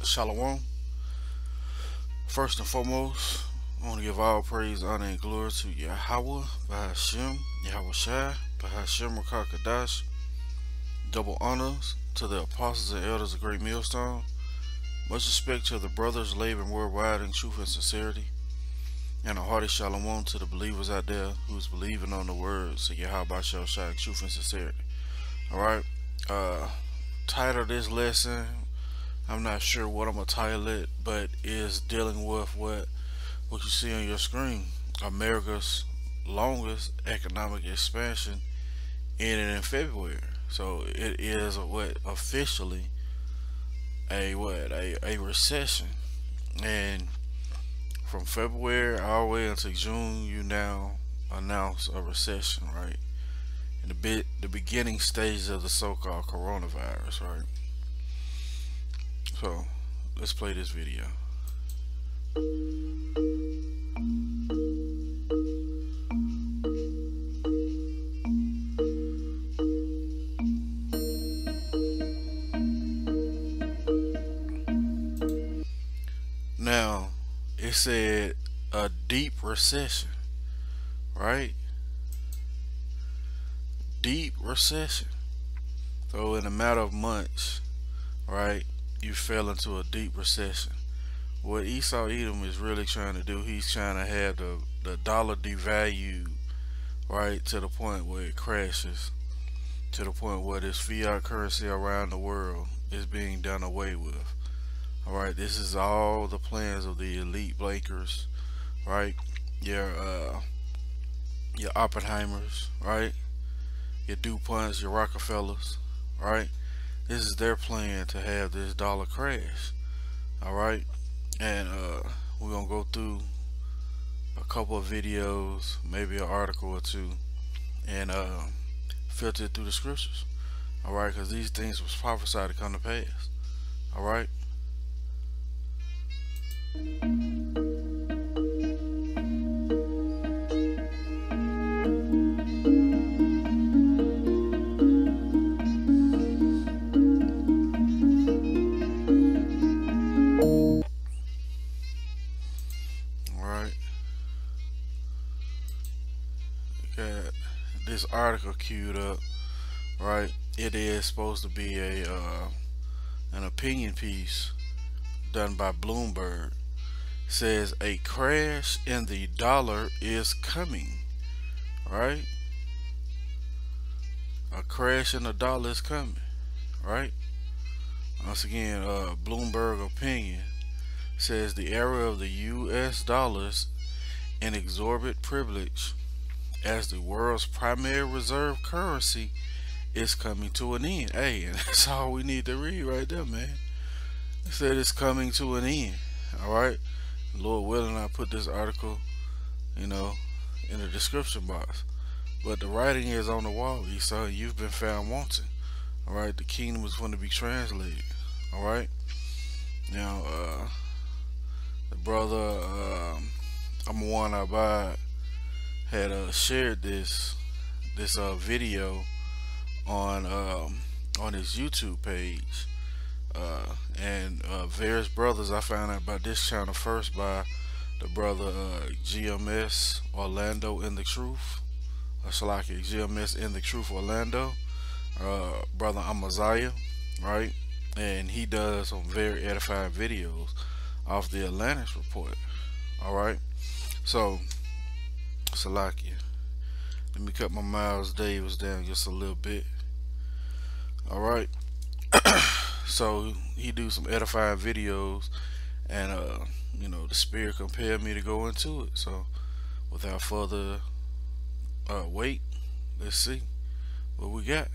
Shalom. First and foremost, I want to give all praise, honor, and glory to Yahweh, Bahashem, Yahweh Shai, Bahashem Rakakadash. Double honors to the apostles and elders of Great Millstone. Much respect to the brothers laboring worldwide in truth and sincerity. And a hearty shalom to the believers out there who's believing on the words of Yahweh Shai in truth and sincerity. Alright, title of this lesson, I'm not sure what I'm going to title it, but is dealing with what you see on your screen. America's longest economic expansion ended in February. So it is officially a recession. And from February all the way until June, you now announce a recession, right? In the beginning stages of the so-called coronavirus, right? So let's play this video. Now, it said a deep recession, right? Deep recession. So in a matter of months, right, you fell into a deep recession. What Esau Edom is really trying to do, he's trying to have the dollar devalued, right, to the point where it crashes, to the point where this fiat currency around the world is being done away with. Alright, this is all the plans of the elite Blakers, right? Your Oppenheimers, right? Your DuPonts, your Rockefellers, right? This is their plan to have this dollar crash. Alright, and we're gonna go through a couple of videos, maybe an article or two, and filter it through the scriptures. Alright, because these things was prophesied to come to pass. Alright. Got this article queued up, right? It is supposed to be an opinion piece done by Bloomberg. Says a crash in the dollar is coming, right? A crash in the dollar is coming, right? Once again, Bloomberg opinion says the era of the US dollars in exorbitant privilege as the world's primary reserve currency is coming to an end. Hey, and that's all we need to read right there, man. It said it's coming to an end. Alright, Lord willing, I put this article, in the description box. But the writing is on the wall, Esau. You've been found wanting. Alright, the kingdom is going to be translated. Alright, now the brother I'm one Abad had shared this video on his YouTube page, and various brothers. I found out about this channel first by the brother GMS Orlando in the Truth, Shalaki GMS in the Truth Orlando, brother Amaziah, right? And he does some very edifying videos off the Atlantis report. Alright, so Salakia, let me cut my Miles Davis down just a little bit. Alright, so he do some edifying videos, and the spirit compelled me to go into it. So without further wait, let's see what we got.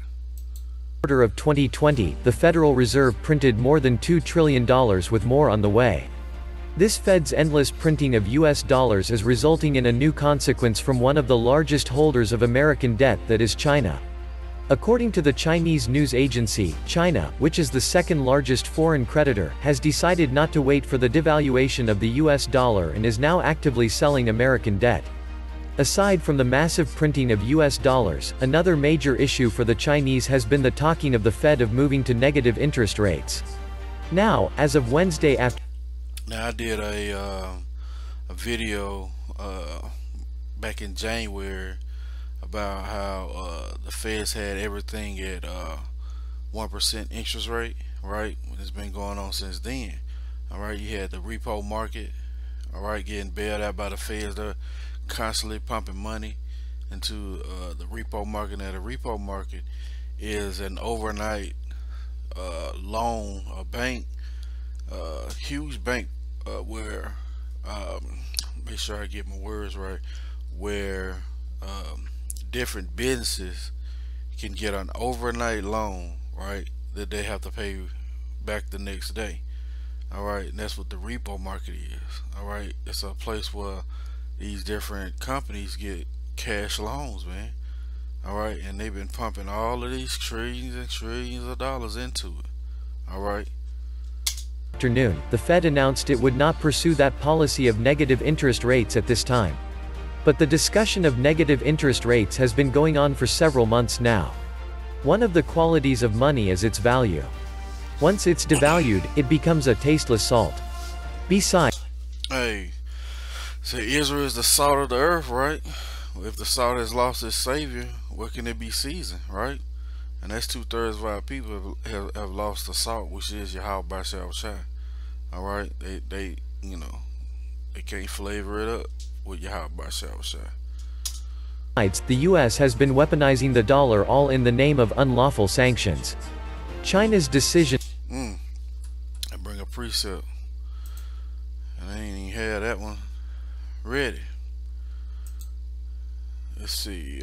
Quarter of 2020, the Federal Reserve printed more than $2 trillion with more on the way. This Fed's endless printing of US dollars is resulting in a new consequence from one of the largest holders of American debt, that is China. According to the Chinese news agency, China, which is the second largest foreign creditor, has decided not to wait for the devaluation of the US dollar and is now actively selling American debt. Aside from the massive printing of US dollars, another major issue for the Chinese has been the talking of the Fed of moving to negative interest rates. Now, as of Wednesday after Now I did a video back in January about how the Feds had everything at 1% interest rate, right? It's been going on since then. All right, you had the repo market, all right, getting bailed out by the Feds. They're constantly pumping money into the repo market. Now the repo market is an overnight loan, a bank, huge bank, where make sure I get my words right, where different businesses can get an overnight loan, right, that they have to pay back the next day. All right, and that's what the repo market is. All right, it's a place where these different companies get cash loans, man. All right, and they've been pumping all of these trillions and trillions of dollars into it. All right. afternoon, the Fed announced it would not pursue that policy of negative interest rates at this time. But the discussion of negative interest rates has been going on for several months now. One of the qualities of money is its value. Once it's devalued, it becomes a tasteless salt. Besides, Hey, so Israel is the salt of the earth, right? Well, if the salt has lost its savior, what can it be seasoned, right? And that's 2/3 of our people have lost the salt, which is Yahweh Bashar Shai. All right, they they can't flavor it up with Yahweh Bashar Shai. the US has been weaponizing the dollar, all in the name of unlawful sanctions. China's decision I bring a precept, and I ain't even had that one ready. Let's see.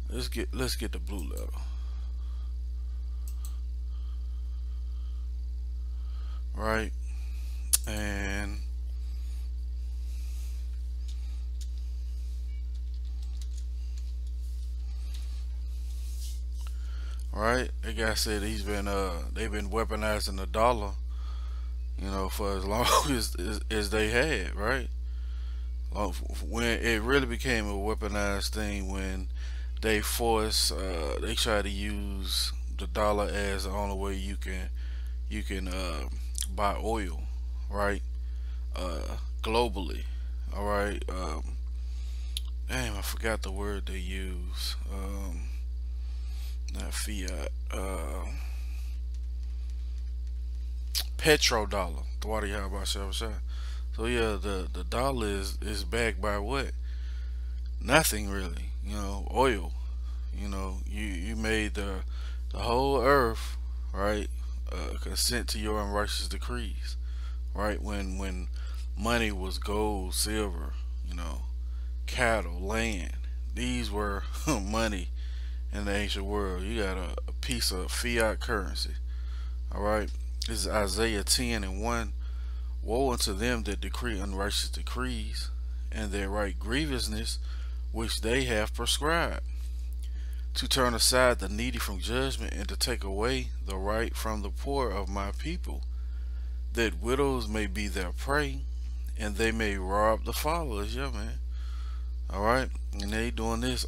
Let's get the blue letter. Right, and right, the guy said they've been weaponizing the dollar, for as long as they had, right? When it really became a weaponized thing, when they try to use the dollar as the only way you can buy oil, right? Globally, all right. Damn, I forgot the word they use. Not fiat. Petrodollar. So yeah, the dollar is backed by what? Nothing really. Oil. You made the whole earth, right, consent to your unrighteous decrees, right? When money was gold, silver, cattle, land. These were money in the ancient world. You got a piece of fiat currency. All right. This is Isaiah 10:1. Woe unto them that decree unrighteous decrees, and their right grievousness which they have prescribed, to turn aside the needy from judgment, and to take away the right from the poor of my people, that widows may be their prey, and they may rob the fatherless. Yeah, man. All right, and they doing this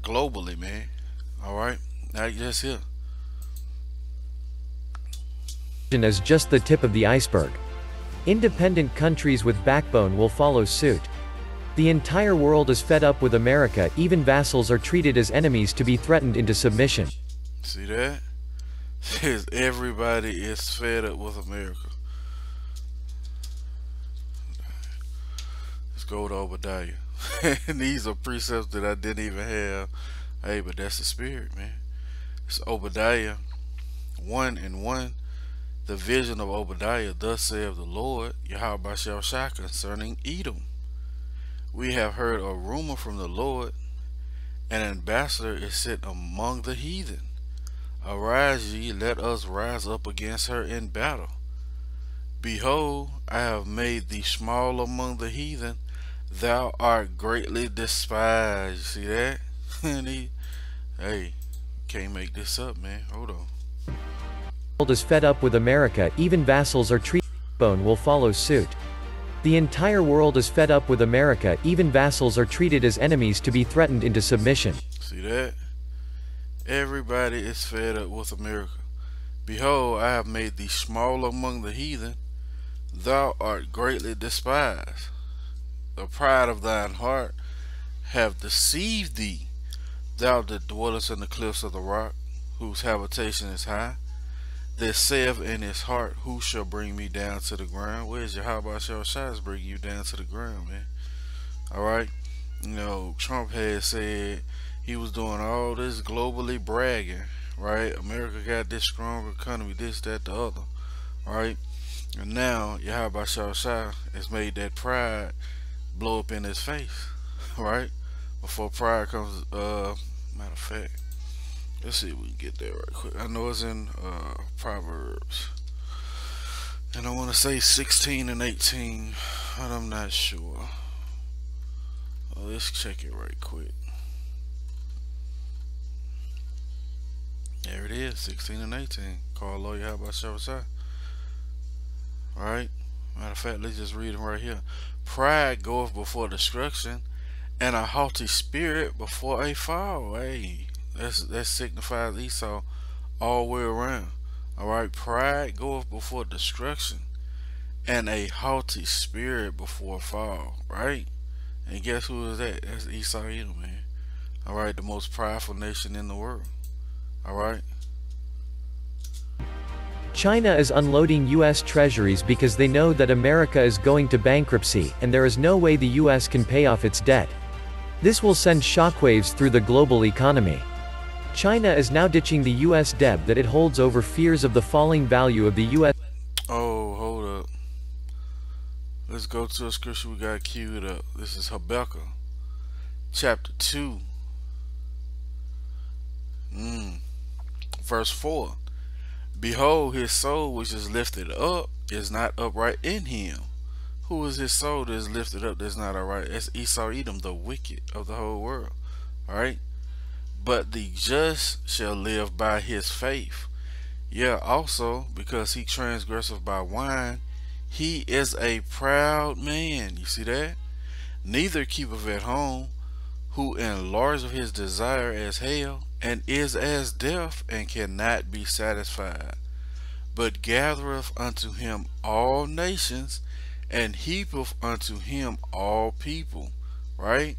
globally, man. All right, not just here. is just the tip of the iceberg. Independent countries with backbone will follow suit. The entire world is fed up with America. Even vassals are treated as enemies to be threatened into submission. See that? Says everybody is fed up with America. Let's go to Obadiah. And these are precepts that I didn't even have. Hey, but that's the spirit, man. It's Obadiah 1:1. The vision of Obadiah. Thus saith the Lord, Yahweh Bashar Shai, concerning Edom. We have heard a rumor from the Lord. An ambassador is sent among the heathen. Arise ye, let us rise up against her in battle. Behold, I have made thee small among the heathen. Thou art greatly despised. See that? Hey, can't make this up, man. Hold on. The world is fed up with America. Even vassals are treated as backbone will follow suit. The entire world is fed up with America. Even vassals are treated as enemies to be threatened into submission. See that? Everybody is fed up with America. Behold, I have made thee small among the heathen, thou art greatly despised. The pride of thine heart have deceived thee, thou that dwellest in the cliffs of the rock, whose habitation is high, that saith in his heart, who shall bring me down to the ground? Where's your how about your shots bring you down to the ground, man? Alright? You know, Trump had said he was doing all this globally bragging, right? America got this strong economy, this, that, the other, right? And now Yahweh Shah has made that pride blow up in his face, right? Before pride comes, matter of fact, let's see if we can get there right quick. I know it's in Proverbs, and I want to say 16 and 18, but I'm not sure. Let's check it right quick. There it is, 16 and 18. Call lawyer, how about Shabbat? Alright? Matter of fact, let's just read them right here. Pride goeth before destruction, and a haughty spirit before a fall. Hey, that signifies Esau all the way around. Alright, pride goeth before destruction, and a haughty spirit before a fall. Right? And guess who is that? That's Esau Edom, man. Alright, the most prideful nation in the world. Alright? China is unloading U.S. treasuries because they know that America is going to bankruptcy, and there is no way the U.S. can pay off its debt. This will send shockwaves through the global economy. China is now ditching the U.S. debt that it holds over fears of the falling value of the U.S. Oh, hold up. Let's go to a scripture we got queued up. This is Habakkuk, chapter 2, verse 4. Behold, his soul which is lifted up is not upright in him. Who is his soul that is lifted up that's not upright? That's Esau Edom, the wicked of the whole world. Alright? But the just shall live by his faith. Yeah, also, because he transgresseth by wine, he is a proud man. You see that? Neither keepeth at home, who enlargeth his desire as hell, and is as death, and cannot be satisfied, but gathereth unto him all nations, and heapeth unto him all people. Right?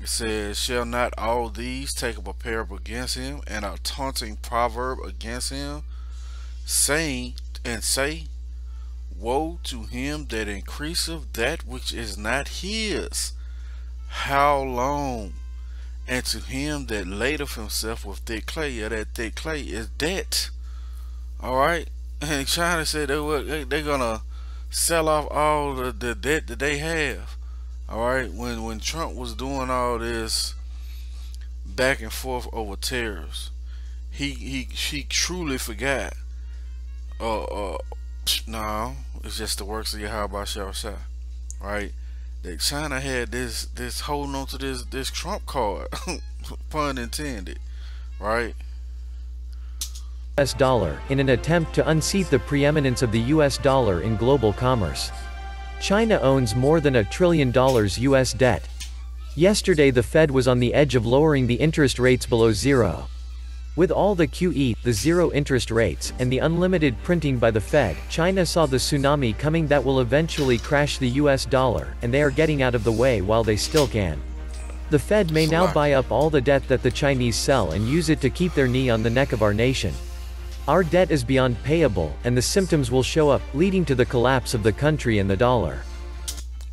It says, shall not all these take up a parable against him, and a taunting proverb against him, saying, and say, woe to him that increaseth that which is not his, how long? And to him that ladeth himself with thick clay. Yeah, that thick clay is debt. Alright? And China said they're gonna sell off all the debt that they have. Alright? When Trump was doing all this back and forth over tariffs, he truly forgot. No, it's just the works of Yahweh Shah. Right? That China had this holding on to this Trump card, pun intended, right? US dollar, in an attempt to unseat the preeminence of the US dollar in global commerce. China owns more than $1 trillion US debt. Yesterday the Fed was on the edge of lowering the interest rates below zero. With all the QE, the zero interest rates, and the unlimited printing by the Fed, China saw the tsunami coming that will eventually crash the US dollar, and they are getting out of the way while they still can. The Fed may now buy up all the debt that the Chinese sell and use it to keep their knee on the neck of our nation. Our debt is beyond payable, and the symptoms will show up, leading to the collapse of the country and the dollar.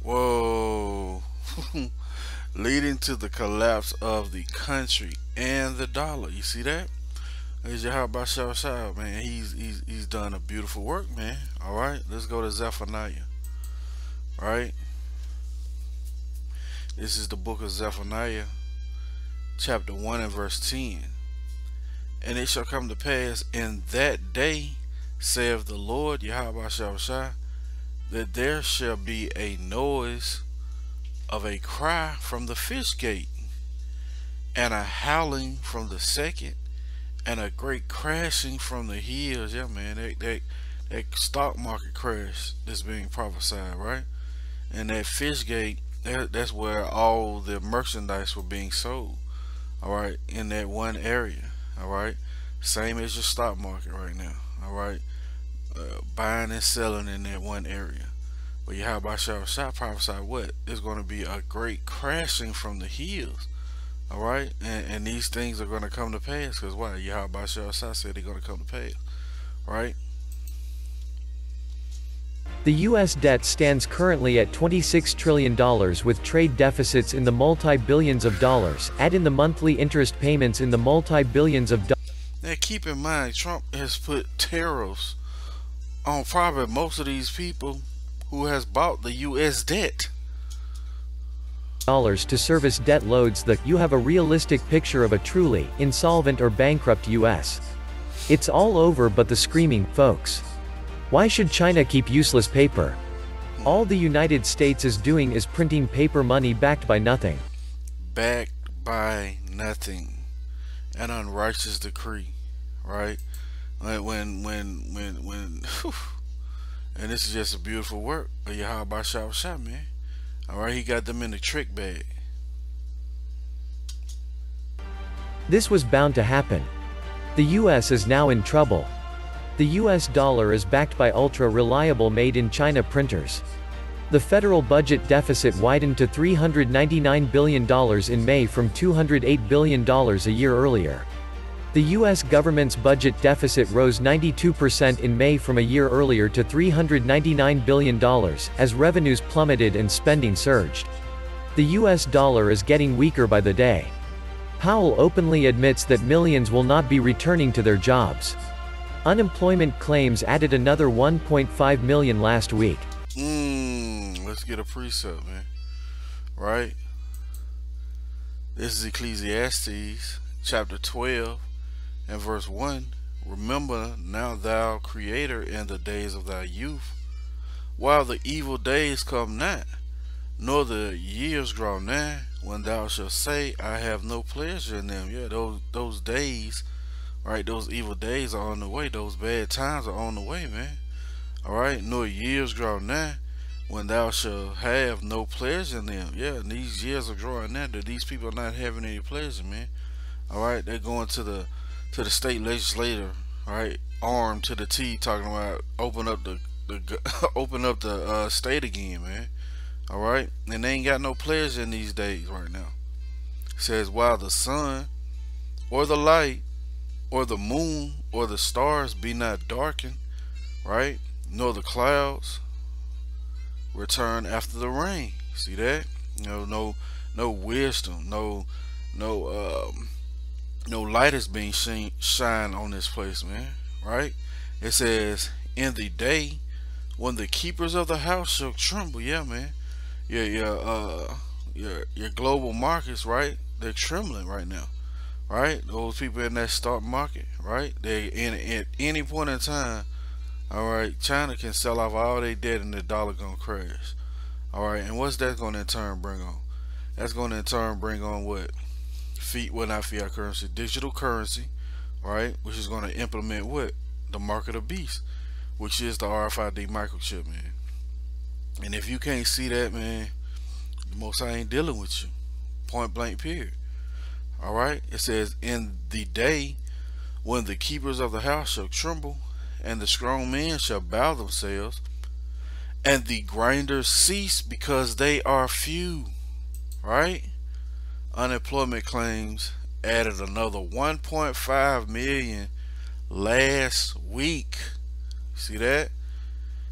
Whoa. Leading to the collapse of the country and the dollar. You see that? There's your how about Shah, man. He's done a beautiful work, man. Alright, let's go to Zephaniah. Alright. This is the book of Zephaniah, chapter 1 and verse 10. And it shall come to pass in that day, saith the Lord Yahweh Shah, that there shall be a noise of a cry from the fish gate, and a howling from the second, and a great crashing from the hills. Yeah, man, that stock market crash that's being prophesied, right? And that fish gate, that's where all the merchandise were being sold, all right, in that one area, all right. Same as your stock market right now. All right, buying and selling in that one area. But Yahweh Shah prophesied what? There's going to be a great crashing from the hills. All right, and these things are going to come to pass because why? Yahweh Shah said they're going to come to pass. Right? The U.S. debt stands currently at $26 trillion with trade deficits in the multi-billions of dollars. Add in the monthly interest payments in the multi-billions of dollars. Now keep in mind, Trump has put tariffs on probably most of these people who has bought the U.S. debt. To service debt loads. You have a realistic picture of a truly insolvent or bankrupt U.S. It's all over but the screaming, folks. Why should China keep useless paper? All the United States is doing is printing paper money backed by nothing. Backed by nothing. An unrighteous decree, right? When whew, and this is just a beautiful work of Yahweh Shah, man. Alright, he got them in the trick bag. This was bound to happen. The US is now in trouble. The US dollar is backed by ultra-reliable made-in-China printers. The federal budget deficit widened to $399 billion in May from $208 billion a year earlier. The U.S. government's budget deficit rose 92% in May from a year earlier to $399 billion, as revenues plummeted and spending surged. The U.S. dollar is getting weaker by the day. Powell openly admits that millions will not be returning to their jobs. Unemployment claims added another 1.5 million last week. Let's get a precept, man. Right? This is Ecclesiastes chapter 12 and verse 1. Remember now thou creator in the days of thy youth, while the evil days come not, nor the years draw nigh, when thou shalt say, I have no pleasure in them. Yeah, those days, right, those evil days are on the way. Those bad times are on the way, man. Alright, nor years draw nigh, when thou shalt have no pleasure in them. Yeah, and these years are drawing nigh that these people are not having any pleasure, man. Alright, they're going to the state legislature, right, armed to the teeth, talking about open up the state again, man. Alright, and they ain't got no pleasure in these days right now. It says, while the sun or the light or the moon or the stars be not darkened, right, nor the clouds return after the rain. See that? No wisdom, no light is being shine on this place, man. Right? It says, in the day when the keepers of the house shall tremble. Yeah, man. Your global markets, right? They're trembling right now. Right? Those people in that stock market, right? They at any point in time, all right, China can sell off all their debt and the dollar gonna crash. All right, and what's that gonna in turn bring on? That's gonna in turn bring on what? Not fiat currency, digital currency, right? Which is gonna implement what? The mark of the beast, which is the RFID microchip, man. And if you can't see that, man, the Most High ain't dealing with you. Point blank, period. All right. It says, in the day when the keepers of the house shall tremble, and the strong men shall bow themselves, and the grinders cease because they are few. Right? Unemployment claims added another 1.5 million last week. See that?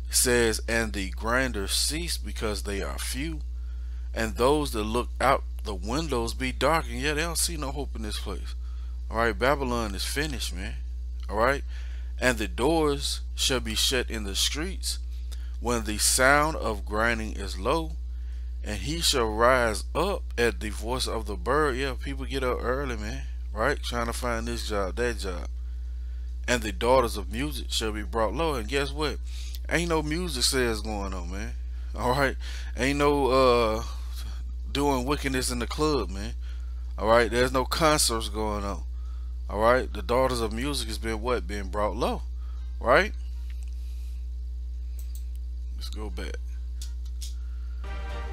It says, and the grinders cease because they are few, and those that look out the windows be darkened. Yeah, they don't see no hope in this place. All right, Babylon is finished, man. All right, and the doors shall be shut in the streets when the sound of grinding is low, and he shall rise up at the voice of the bird. Yeah, people get up early, man, right, trying to find this job, that job. And the daughters of music shall be brought low. And guess what? Ain't no music sales going on, man. All right, ain't no doing wickedness in the club, man. All right, there's no concerts going on. All right, the daughters of music has been what? Being brought low, right? Let's go back.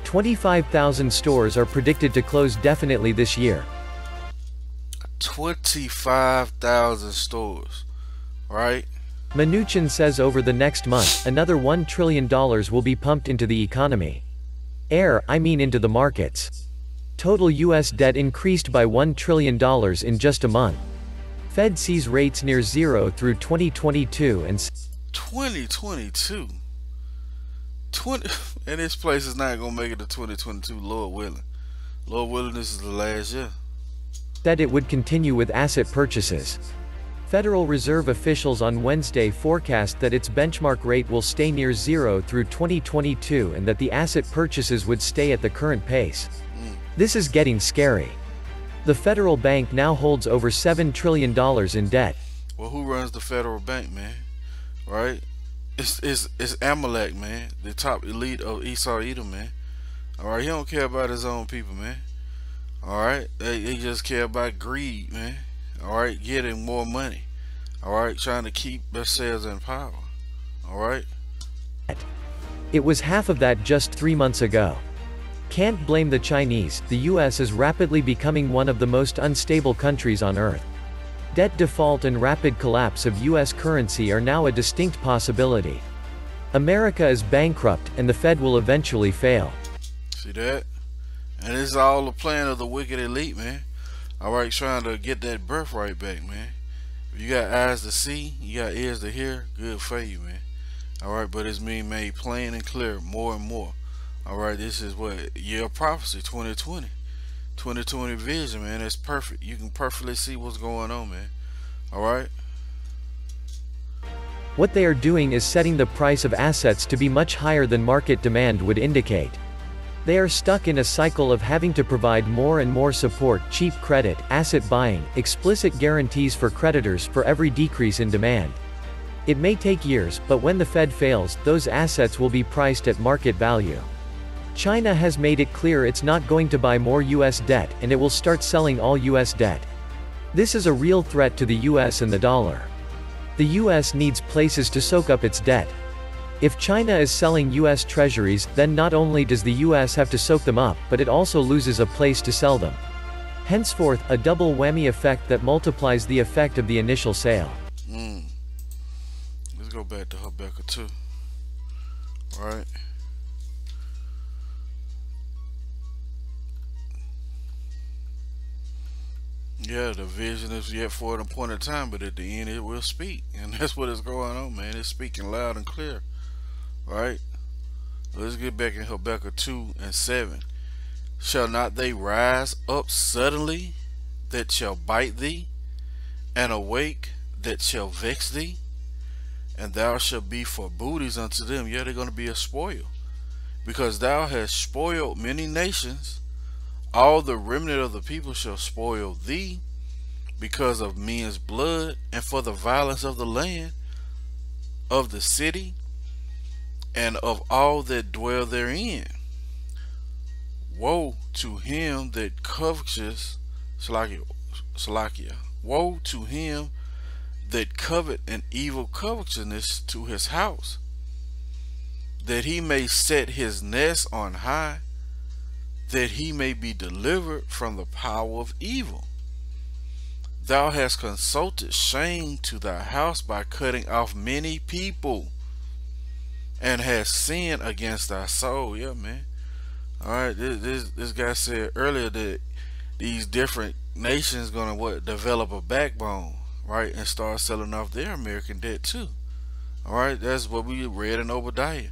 25,000 stores are predicted to close definitely this year. 25,000 stores, right? Mnuchin says over the next month, another $1 trillion will be pumped into the economy. I mean into the markets. Total U.S. debt increased by $1 trillion in just a month. Fed sees rates near zero through 2022 and 2022? And this place is not going to make it to 2022, Lord willing. Lord willing, this is the last year. said it would continue with asset purchases. Federal Reserve officials on Wednesday forecast that its benchmark rate will stay near zero through 2022 and that the asset purchases would stay at the current pace. This is getting scary. The federal bank now holds over $7 trillion in debt. Well, who runs the federal bank, man? Right? It's Amalek, man. The top elite of Esau Edom, man. Alright, he don't care about his own people, man. Alright? They just care about greed, man. Alright, getting more money. Alright, trying to keep themselves in power. Alright? It was half of that just 3 months ago. Can't blame the Chinese. The US is rapidly becoming one of the most unstable countries on earth. Debt default and rapid collapse of US currency are now a distinct possibility. America is bankrupt, and the Fed will eventually fail. See that? And this is all the plan of the wicked elite, man. Alright, trying to get that birthright back, man. If you got eyes to see, you got ears to hear, good for you, man. Alright, but it's being made plain and clear more and more. Alright, this is what year of prophecy, 2020. 2020 vision, man. That's perfect. You can perfectly see what's going on, man. Alright? What they are doing is setting the price of assets to be much higher than market demand would indicate. They are stuck in a cycle of having to provide more and more support, cheap credit, asset buying, explicit guarantees for creditors for every decrease in demand. It may take years, but when the Fed fails, those assets will be priced at market value. China has made it clear it's not going to buy more US debt, and it will start selling all US debt. This is a real threat to the US and the dollar. The US needs places to soak up its debt. If China is selling US treasuries, then not only does the US have to soak them up, but it also loses a place to sell them. Henceforth, a double whammy effect that multiplies the effect of the initial sale. Let's go back to Habakkuk 2. Alright. Yeah, the vision is yet for an appointed time, but at the end it will speak. And that's what is going on, man. It's speaking loud and clear. Right? Let's get back in Habakkuk 2 and 7. Shall not they rise up suddenly that shall bite thee, and awake that shall vex thee? And thou shalt be for booties unto them. Yeah, they're going to be a spoil. Because thou hast spoiled many nations. All the remnant of the people shall spoil thee, because of men's blood, and for the violence of the land, of the city, and of all that dwell therein. Woe to him that coveteth, Salakia. Woe to him that covet an evil covetousness to his house, that he may set his nest on high, that he may be delivered from the power of evil. Thou hast consulted shame to thy house by cutting off many people, and hast sinned against thy soul. Yeah, man. Alright, this guy said earlier that these different nations gonna develop a backbone, right, and start selling off their American debt too. Alright, that's what we read in Obadiah.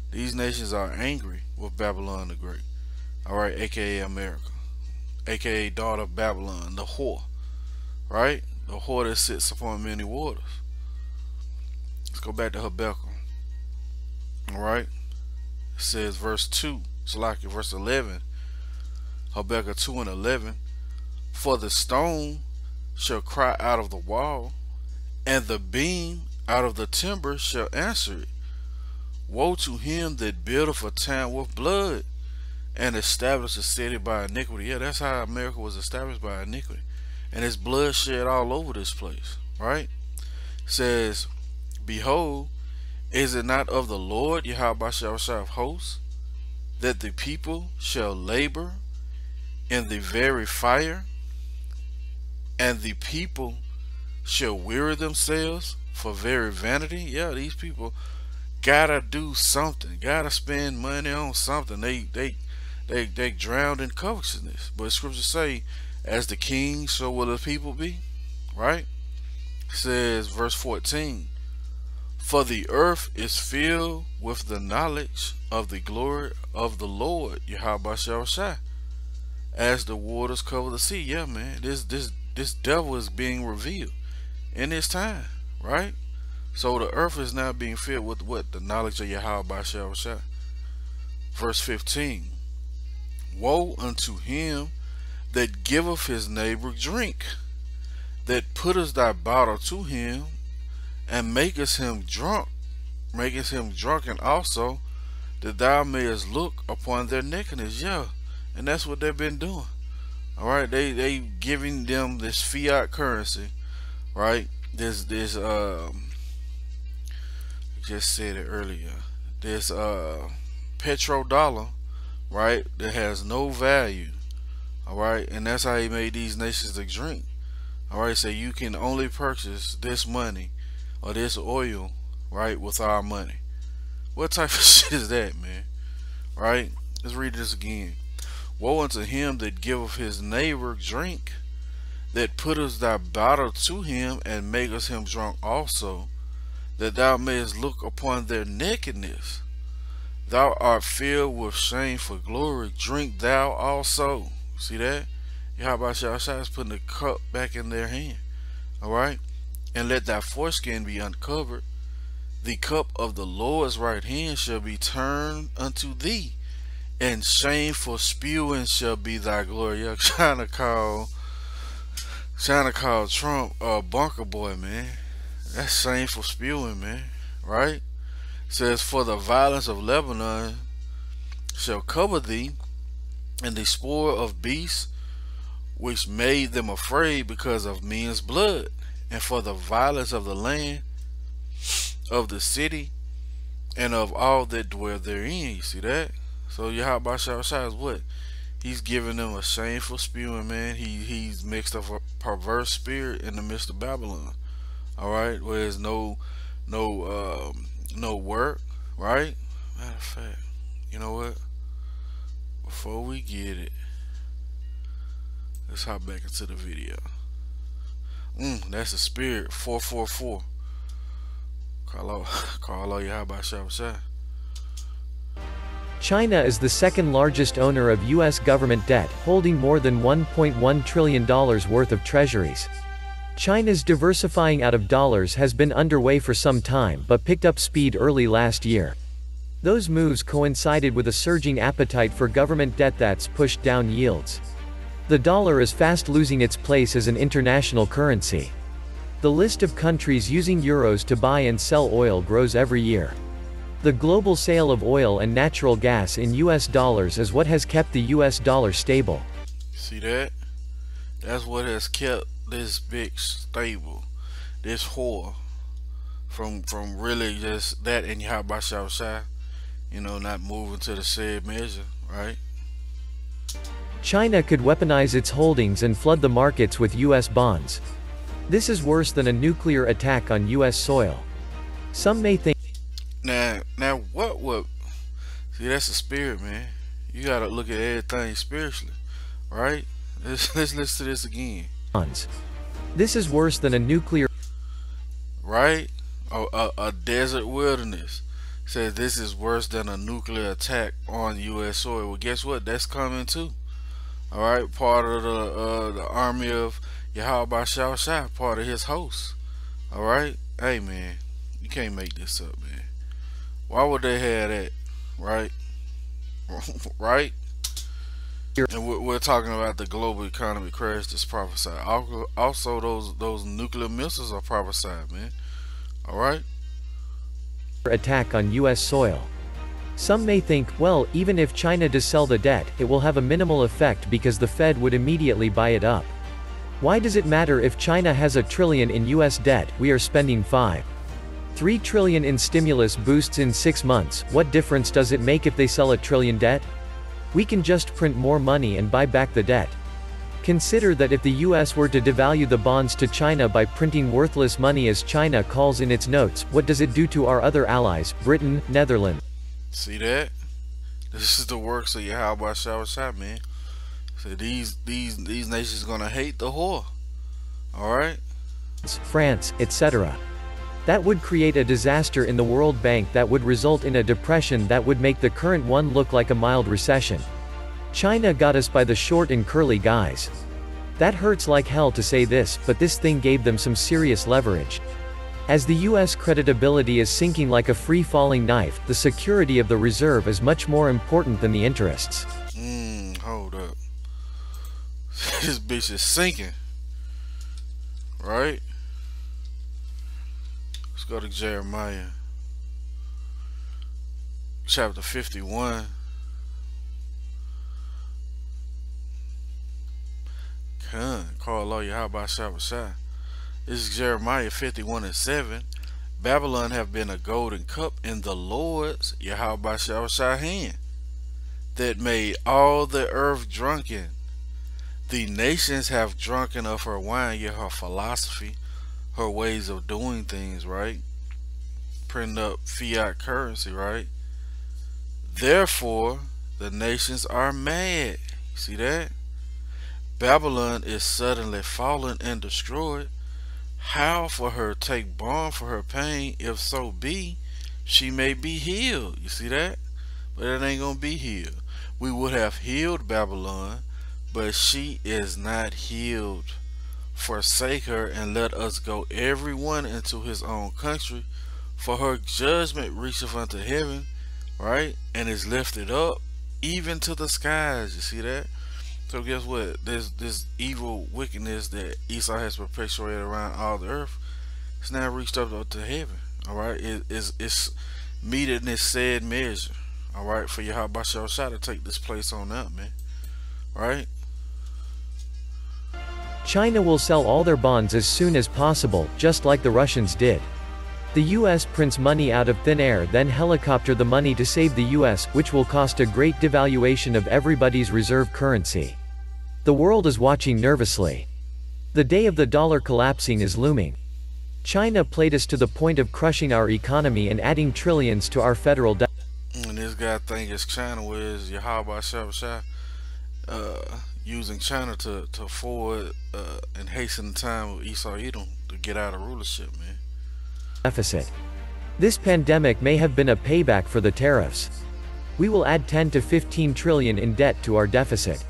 These nations are angry with Babylon the Great. Alright, aka America, aka daughter of Babylon, the whore, right? The whore that sits upon many waters. Let's go back to Habakkuk. Alright, it says verse 2, Salakia, verse 11, Habakkuk 2 and 11. For the stone shall cry out of the wall, and the beam out of the timber shall answer it. Woe to him that buildeth a town with blood, and establish a city by iniquity. Yeah, that's how America was established, by iniquity. And it's bloodshed all over this place, right? It says, behold, is it not of the Lord Yahweh of hosts, that the people shall labor in the very fire? And the people shall weary themselves for very vanity. Yeah, these people gotta do something, gotta spend money on something. They drowned in covetousness. But scriptures say, as the king, so will the people be. Right? It says, verse 14, for the earth is filled with the knowledge of the glory of the Lord, Yahweh Shah Shai, as the waters cover the sea. Yeah, man, this devil is being revealed in this time, right? So the earth is now being filled with what? The knowledge of Yahweh Shah Shai. Verse 15, woe unto him that giveth his neighbor drink, that putteth thy bottle to him, and makest him drunken also, that thou mayest look upon their nakedness. Yeah, and that's what they've been doing. All right, they giving them this fiat currency, right? This just said it earlier. This petrodollar, right? That has no value. All right, and that's how he made these nations to drink. All right, so you can only purchase this money or this oil, right, with our money. What type of shit is that, man? Right? Let's read this again. Woe unto him that giveth his neighbor drink, that putteth thy bottle to him, and makest him drunk also, that thou mayest look upon their nakedness. Thou art filled with shame for glory, drink thou also. See that? Yahweh Shah Shai is putting the cup back in their hand. Alright? And let thy foreskin be uncovered. The cup of the Lord's right hand shall be turned unto thee, and shameful spewing shall be thy glory. You're trying to call Trump a bunker boy, man. That's shameful spewing, man. Right? It says, for the violence of Lebanon shall cover thee, and the spoil of beasts which made them afraid because of men's blood, and for the violence of the land, of the city, and of all that dwell therein. You see that? So Yahweh Shah Shai is what? He's giving them a shameful spewing, man. He's mixed up a perverse spirit in the midst of Babylon. Alright? Where there's no work, right? Matter of fact, you know what? Before we get it, let's hop back into the video. That's a spirit. 444. Call out Yahweh Shah Shai. China is the second largest owner of U.S. government debt, holding more than $1.1 trillion worth of treasuries. China's diversifying out of dollars has been underway for some time but picked up speed early last year. Those moves coincided with a surging appetite for government debt that's pushed down yields. The dollar is fast losing its place as an international currency. The list of countries using euros to buy and sell oil grows every year. The global sale of oil and natural gas in US dollars is what has kept the US dollar stable. See that? That's what has kept this bitch stable. This whore from really just that and Yahweh Shah Shai, you know, not moving to the said measure, right? China could weaponize its holdings and flood the markets with US bonds. This is worse than a nuclear attack on US soil. Some may think. Now what would, see, that's the spirit, man. You gotta look at everything spiritually, right? Let's listen to this again. This is worse than a nuclear, right? A desert wilderness. Says this is worse than a nuclear attack on US soil. Well, guess what? That's coming too. All right, part of the army of Yahweh Shah Shai, part of his host. All right, hey man, you can't make this up, man. Why would they have that, right? Right? And we're talking about the global economy crash that's prophesied. Also, those nuclear missiles are prophesied, man. All right. Attack on US soil. Some may think, well, even if China does sell the debt, it will have a minimal effect because the Fed would immediately buy it up. Why does it matter if China has $1 trillion in US debt? We are spending $5.3 trillion in stimulus boosts in 6 months. What difference does it make if they sell $1 trillion debt? We can just print more money and buy back the debt. Consider that if the US were to devalue the bonds to China by printing worthless money as China calls in its notes, what does it do to our other allies, Britain, Netherlands? See that? This is the works of Yahweh Shah, man. So these nations gonna hate the whore. Alright? France, etc. That would create a disaster in the World Bank that would result in a depression that would make the current one look like a mild recession. China got us by the short and curly guys. That hurts like hell to say this, but this thing gave them some serious leverage. As the US credibility is sinking like a free-falling knife, the security of the reserve is much more important than the interests. Hold up. This bitch is sinking. Right? Let's go to Jeremiah chapter 51. Call law Yahweh Shah. This is Jeremiah 51:7. Babylon have been a golden cup in the Lord's Yahweh Shah hand, that made all the earth drunken. The nations have drunken of her wine, yet her philosophy, her ways of doing things, right? Printing up fiat currency, right? Therefore, the nations are mad. You see that? Babylon is suddenly fallen and destroyed. How for her take balm for her pain, if so be she may be healed? You see that? But it ain't gonna be healed. We would have healed Babylon, but she is not healed. Forsake her and let us go every one into his own country, for her judgment reacheth unto heaven, right? And is lifted up even to the skies. You see that? So guess what? This evil wickedness that Esau has perpetuated around all the earth, it's now reached up to heaven. Alright? It's meted in its said measure. Alright, for Yahweh Shah to take this place on up, man. Right? China will sell all their bonds as soon as possible, just like the Russians did. The US prints money out of thin air, then helicopter the money to save the US, which will cost a great devaluation of everybody's reserve currency. The world is watching nervously. The day of the dollar collapsing is looming. China played us to the point of crushing our economy and adding trillions to our federal debt. And this guy think it's China, whereas Yahweh Shah using China to forward and hasten the time of Esau Edom to get out of rulership, man. Deficit. This pandemic may have been a payback for the tariffs. We will add 10 to 15 trillion in debt to our deficit.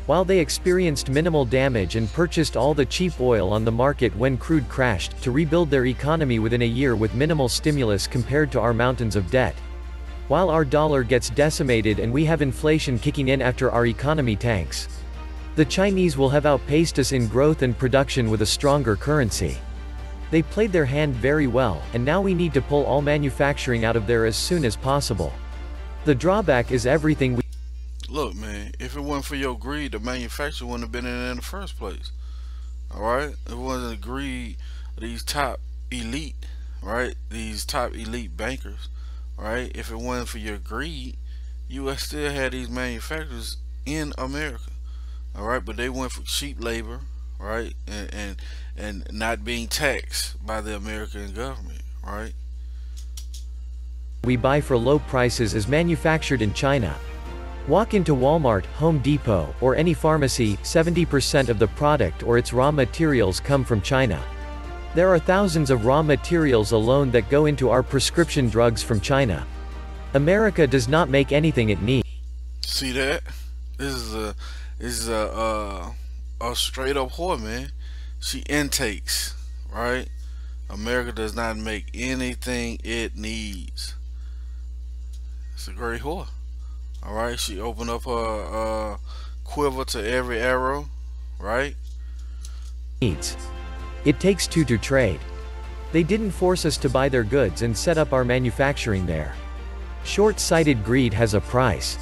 While they experienced minimal damage and purchased all the cheap oil on the market when crude crashed, to rebuild their economy within a year with minimal stimulus compared to our mountains of debt. While our dollar gets decimated and we have inflation kicking in after our economy tanks. The Chinese will have outpaced us in growth and production with a stronger currency. They played their hand very well, and now we need to pull all manufacturing out of there as soon as possible. The drawback is everything we... Look, man, if it wasn't for your greed, the manufacturer wouldn't have been in the first place. Alright? If it wasn't greed, these top elite, right? These top elite bankers, right? If it wasn't for your greed, you would still had these manufacturers in America. Alright? But they went for cheap labor, right? And not being taxed by the American government, right? We buy for low prices is manufactured in China. Walk into Walmart, Home Depot, or any pharmacy, 70% of the product or its raw materials come from China. There are thousands of raw materials alone that go into our prescription drugs from China. America does not make anything it needs. See that? This is a straight up whore, man. She intakes, right? America does not make anything it needs. It's a great whore. Alright, she opened up her quiver to every arrow, right? It takes two to trade. They didn't force us to buy their goods and set up our manufacturing there. Short-sighted greed has a price.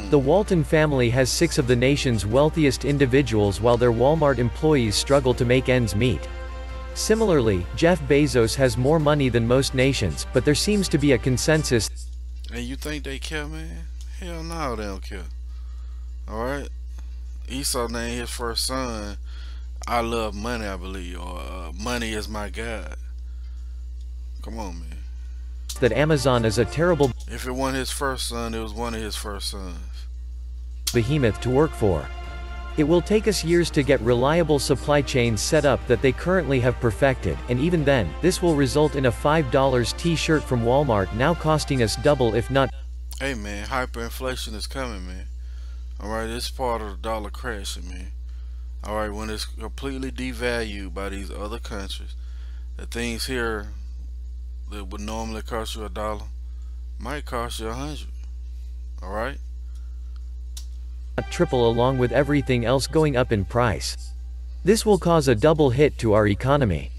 The Walton family has 6 of the nation's wealthiest individuals while their Walmart employees struggle to make ends meet. Similarly, Jeff Bezos has more money than most nations, but there seems to be a consensus. And you think they care, man? Hell no, they don't care. Alright? Esau named his first son, I love money, I believe, or money is my God. Come on, man. that Amazon is a terrible If it wasn't his first son, it was one of his first sons. behemoth to work for. It will take us years to get reliable supply chains set up that they currently have perfected, and even then, this will result in a $5 t-shirt from Walmart now costing us double if not. Hey man, hyperinflation is coming, man. Alright, it's part of the dollar crashing, man. Alright, when it's completely devalued by these other countries, the things here that would normally cost you $1 might cost you 100. Alright? Triple along with everything else going up in price. This will cause a double hit to our economy.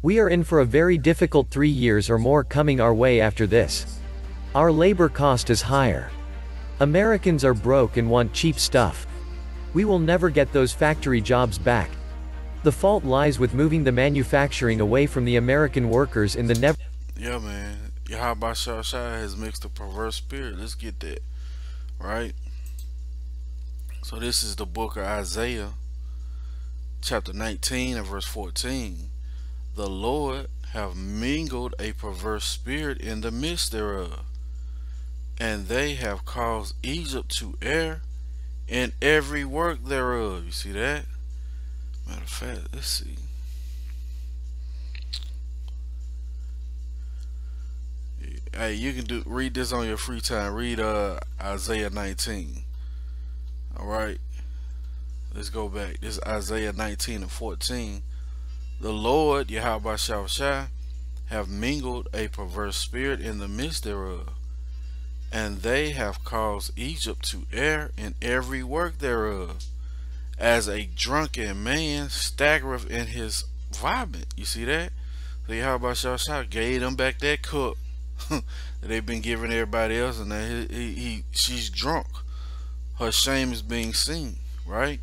We are in for a very difficult 3 years or more coming our way after this. Our labor cost is higher. Americans are broke and want cheap stuff. We will never get those factory jobs back. The fault lies with moving the manufacturing away from the American workers in the never. Yeah, man. Yahweh Shai has mixed a perverse spirit. Let's get that. Right? So this is the book of Isaiah, chapter 19 and verse 14. The Lord have mingled a perverse spirit in the midst thereof, and they have caused Egypt to err in every work thereof. You see that? Matter of fact, let's see. Hey, you can read this on your free time. Read Isaiah 19. Alright, let's go back. This is Isaiah 19 and 14. The Lord, Yahweh Shai, have mingled a perverse spirit in the midst thereof, and they have caused Egypt to err in every work thereof, as a drunken man staggereth in his vomit. You see that? So Yahweh Shai gave them back that cup that they've been giving everybody else, and now she's drunk. Her shame is being seen, right?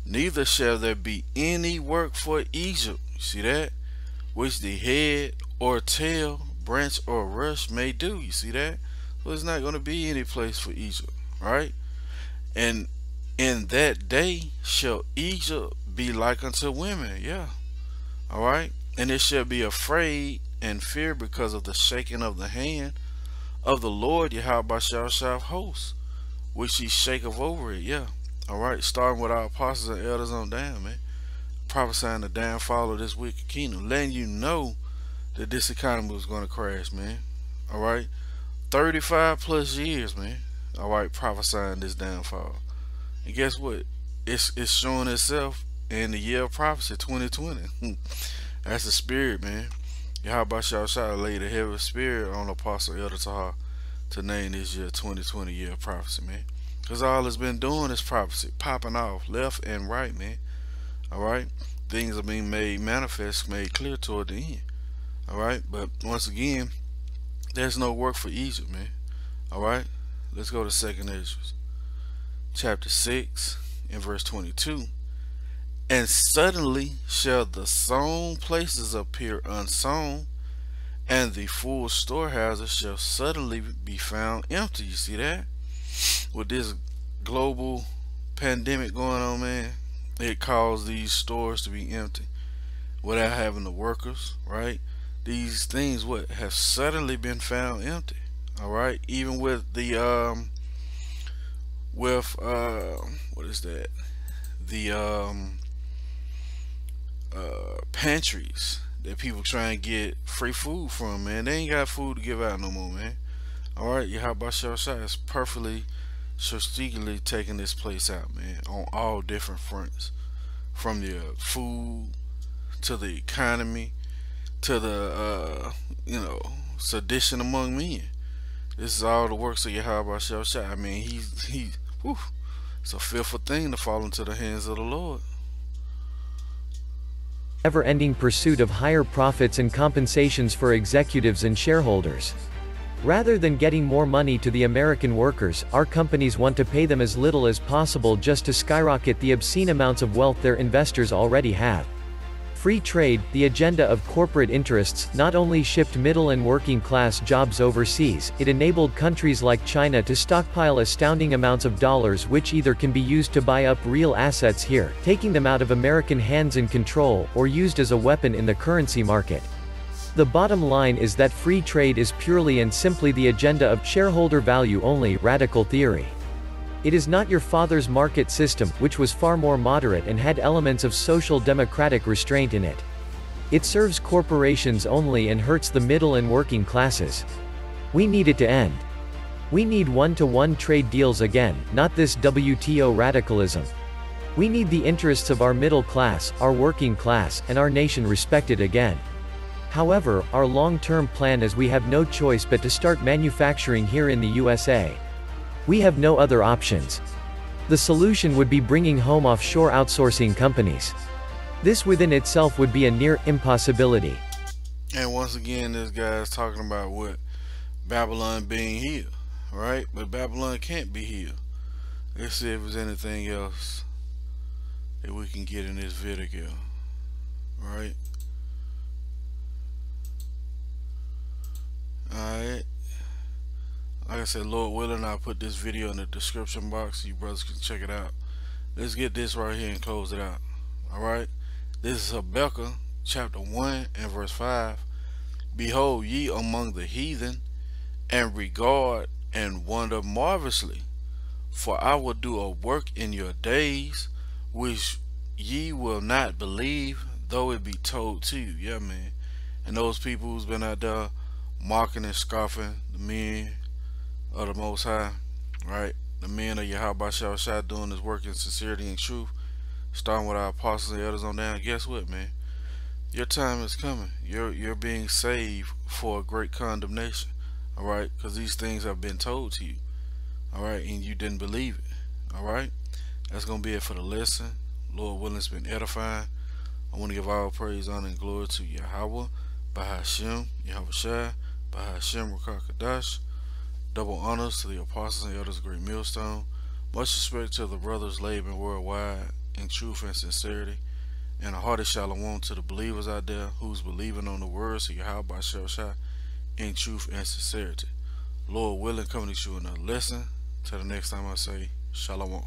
Neither shall there be any work for Egypt, you see that? Which the head or tail, branch or rush may do, you see that? So there's not going to be any place for Egypt, right? And in that day shall Egypt be like unto women, yeah, alright? And it shall be afraid and fear because of the shaking of the hand of the Lord, Yahweh shall hosts, which he shaketh over it, yeah. Alright, starting with our apostles and elders on down, man. Prophesying the downfall of this wicked kingdom, letting you know that this economy was going to crash, man. Alright, 35 plus years, man. Alright, prophesying this downfall. And guess what? It's showing itself in the year of prophecy, 2020. That's the spirit, man. Yahweh shall laid a heavy spirit on Apostle Elder Tahar to name this year 2020 year of prophecy, man. Because all it's been doing is prophecy, popping off left and right, man. Alright? Things are being made manifest, made clear toward the end. Alright? But once again, there's no work for Egypt, man. Alright? Let's go to 2nd Ezra, chapter 6 and verse 22. And suddenly shall the sown places appear unsown, and the full storehouses shall suddenly be found empty. You see that? With this global pandemic going on, man, it caused these stores to be empty without having the workers, right? These things have suddenly been found empty. Alright? Even with the what is that? The pantries that people try and get free food from, man. They ain't got food to give out no more, man. Alright, Yahweh Shai is perfectly strategically taking this place out, man, on all different fronts. From the food to the economy to the sedition among men. This is all the works of Yahweh Shai. I mean, it's a fearful thing to fall into the hands of the Lord. Never-ending pursuit of higher profits and compensations for executives and shareholders. Rather than getting more money to the American workers, our companies want to pay them as little as possible just to skyrocket the obscene amounts of wealth their investors already have. Free trade, the agenda of corporate interests, not only shipped middle and working class jobs overseas, it enabled countries like China to stockpile astounding amounts of dollars which either can be used to buy up real assets here, taking them out of American hands and control, or used as a weapon in the currency market. The bottom line is that free trade is purely and simply the agenda of shareholder value only radical theory. It is not your father's market system, which was far more moderate and had elements of social democratic restraint in it. It serves corporations only and hurts the middle and working classes. We need it to end. We need one-to-one trade deals again, not this WTO radicalism. We need the interests of our middle class, our working class, and our nation respected again. However, our long-term plan is we have no choice but to start manufacturing here in the USA. We have no other options. The solution would be bringing home offshore outsourcing companies. This within itself would be a near impossibility. And once again, this guy is talking about what Babylon being healed, right? But Babylon can't be healed. Let's see if there's anything else that we can get in this video, right? Alright. Like I said, Lord willing, I'll put this video in the description box so you brothers can check it out. Let's get this right here and close it out. Alright? This is Habakkuk chapter 1 and verse 5. Behold ye among the heathen, and regard and wonder marvelously. For I will do a work in your days, which ye will not believe, though it be told to you. Yeah, man. And those people who's been out there mocking and scoffing the men of the Most High, right? The men of Yahweh Shah doing this work in sincerity and truth, starting with our apostles and elders on down. Guess what, man? Your time is coming. You're being saved for a great condemnation, all right? Because these things have been told to you, all right, and you didn't believe it, all right? That's gonna be it for the lesson. Lord willing, it's been edifying. I want to give all praise, honor, and glory to Yahweh, Bahashem, Yahweh Shai, Bahashem, Rakakadash. Double honors to the apostles and elders of Great Millstone. Much respect to the brothers laboring worldwide in truth and sincerity. And a hearty shalom to the believers out there who's believing on the words of Yahweh Shai in truth and sincerity. Lord willing, coming to you in a lesson. Till the next time I say, shalom.